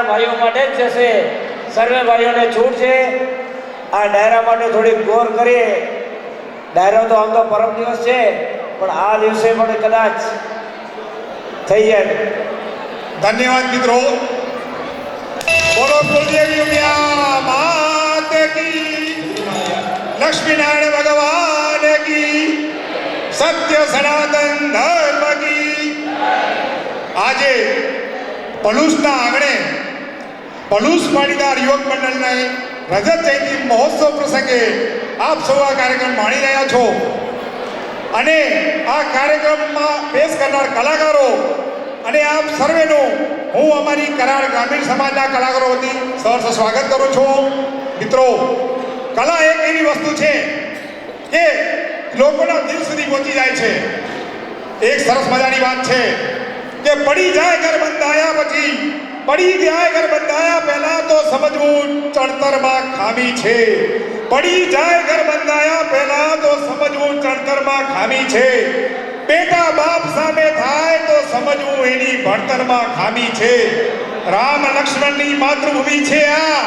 ભાઈઓ માટે જ જશે. સર્વે ભાઈઓને છૂટ છે. આ ડાયરા માટે થોડીક ગોર કરીએ. ડાયરો તો આમ તો પરમ દિવસ છે, પણ આ દિવસે પણ કદાચ થઈ જાય. ધન્યવાદ મિત્રો. બોલો કુલદેવી ઉમિયા માત કી, લક્ષ્મીનારાયણ ભગવાન કી, સત્ય સનાતન ધર્મ કી. આજે પલુસના આંગણે પલુસ પાટીદાર યુવક મંડળના રજત જયંતિ મહોત્સવ પ્રસંગે આપ સૌ આ કાર્યક્રમ માણી રહ્યા છો. અને આ કાર્યક્રમમાં પેશ કરનાર કલાકારો અને આપ સર્વેનું હું અમારી કરાડ ગ્રામીણ સમાજના કલાકારો વતી સહર્ષ સ્વાગત કરું છું. મિત્રો, કલા એક એવી વસ્તુ છે કે લોકોના દિલ સુધી પહોંચી જાય છે. એક સરસ મજાની વાત છે કે પડી જાય ઘર બંધાયા પછી, પડી જાય ઘર બંધાયા પહેલા તો સમજવું ચણતરમાં ખામી છે. પડી જાય ઘર બંધાયા પહેલા તો સમજવું ચણતરમાં ખામી છે. બેટા બાપ સામે થાય તો સમજવું એની ભણતરમાં ખામી છે. રામ લક્ષ્મણની માતૃભૂમિ છે આ,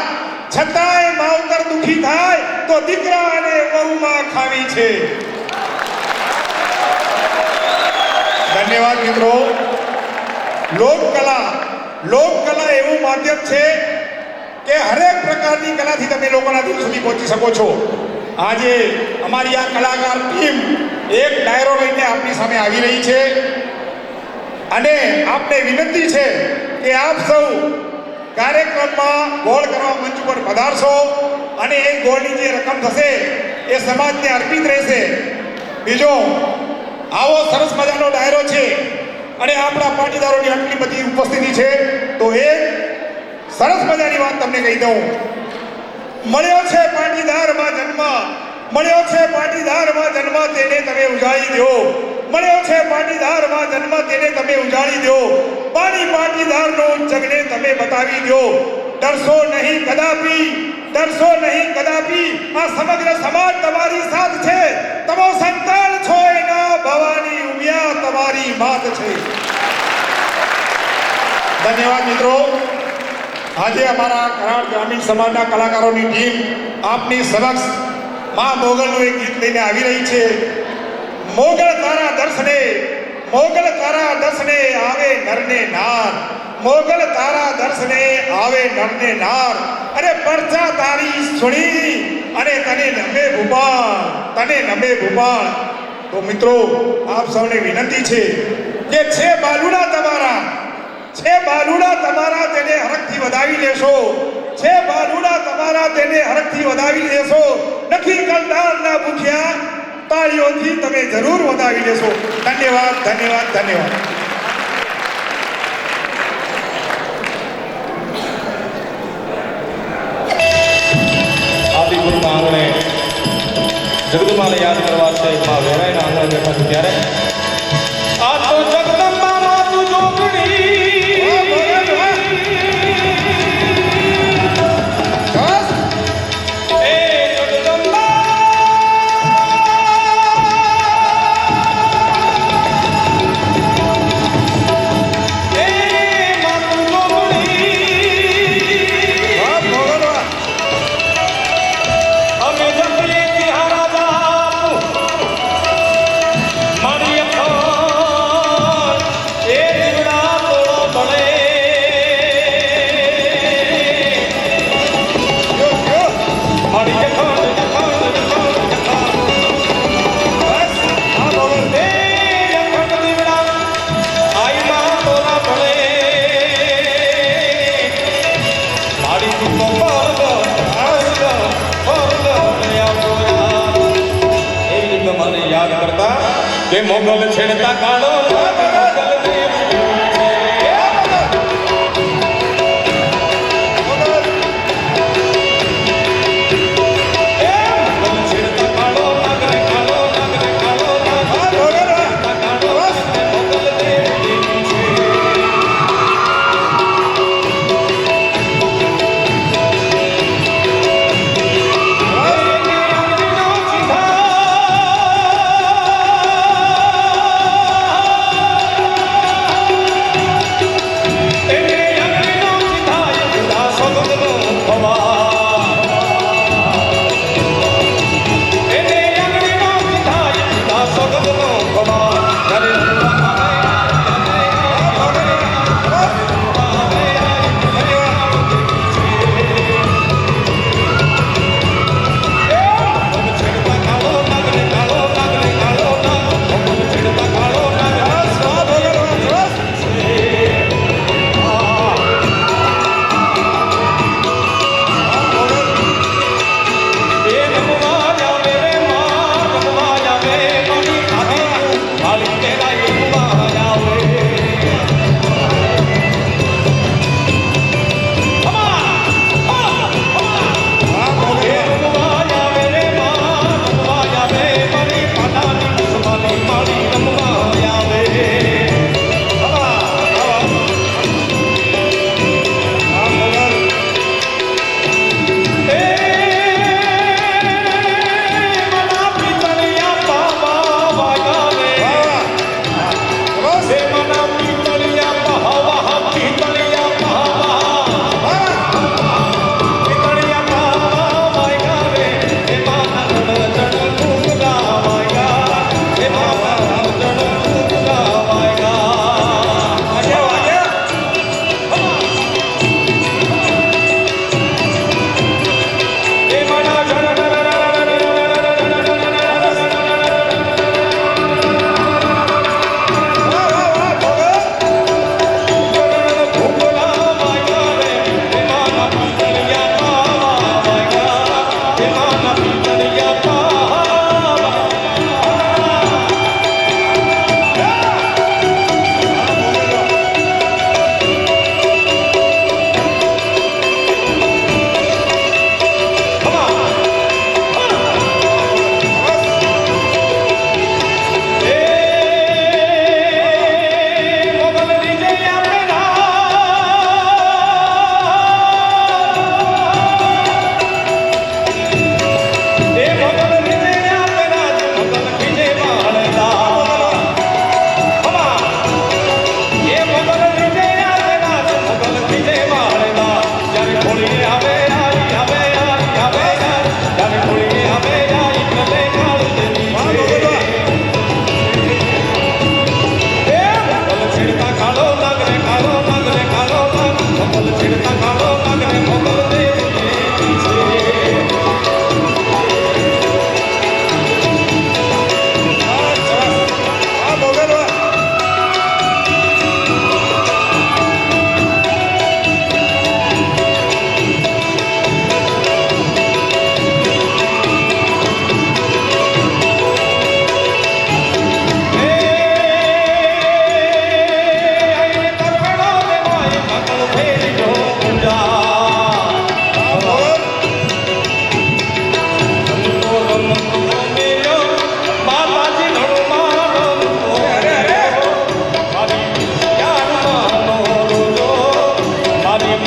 છતાંય માવતર દુખી થાય તો દીકરા અને વહુમાં ખામી છે. ધન્યવાદ મિત્રો. લોકકલા એવું માધ્યમ છે કે હરેક પ્રકારની કલાથી તમે લોકોના દિલ સુધી પહોંચી શકો છો. આજે અમારી આ કલાકાર ટીમ એક ડાયરો લઈને આપની સામે આવી રહી છે અને આપને વિનંતી છે કે આપ સૌ કાર્યક્રમમાં ગોળ કરવા મંચ ઉપર પધારશો અને એ ગોળની જે રકમ થશે એ સમાજને અર્પિત રહેશે. બીજો, આવો સરસ મજાનો ડાયરો છે અને આપણા પાટીદારોની આટલી બધી ઉપસ્થિતિ છે તો એક સરસ મજાની વાત તમને કહી દઉં. મળ્યો છે પાટીદારમાં જન્મ, મળ્યો છે પાટીદારમાં જન્મ, તેને તમે ઉજાળી દો. મળ્યો છે પાટીદારમાં જન્મ, તેને તમે ઉજાળી દો. પાટીદારનું જગને તમે બતાવી દો. ડરશો નહીં કદાપી, ડરશો નહીં કદાપી, આ સમગ્ર સમાજ તમારી સાથ છે. તમે સંતાન છો એના, ભવાની ઉમિયા તમારી માત છે. ધન્યવાદ મિત્રો. આજે અમારા કરાડ ગ્રામીણ સમાજના કલાકારોની ટીમ આપની સમક્ષ માં મોગલનું એક ગીત લઈને આવી રહી છે. મોગલ તારા દર્શને, મોગલ તારા દર્શને આવે નરને નાર, મોગલ તારા દર્શને આવે નરને નાર. અરે પરચા તારી સુણી અને તને નમે ભૂપાળ, તને નમે ભૂપાળ. તો મિત્રો, આપ સૌને વિનંતી છે કે છે બાલુડા તમારા, છે બાલુડા તમારા, તેને હરખથી વધાવી લેશો. છે બાલુડા તમારા, તેને હરખથી વધાવી લેશો. નથી કલદારના ભૂખ્યા, તાળીઓથી તમે જરૂર વધાવી લેશો. ધન્યવાદ, ધન્યવાદ, ધન્યવાદ. આદિપુરના આંગણે જગદંબાને યાદ કરવા છે. માં વેરાયના આંગણે બેઠા છે ત્યારે આ તો જગદંબા માતું જોગણી, કે મોગલ છેડતા કાળો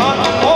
મન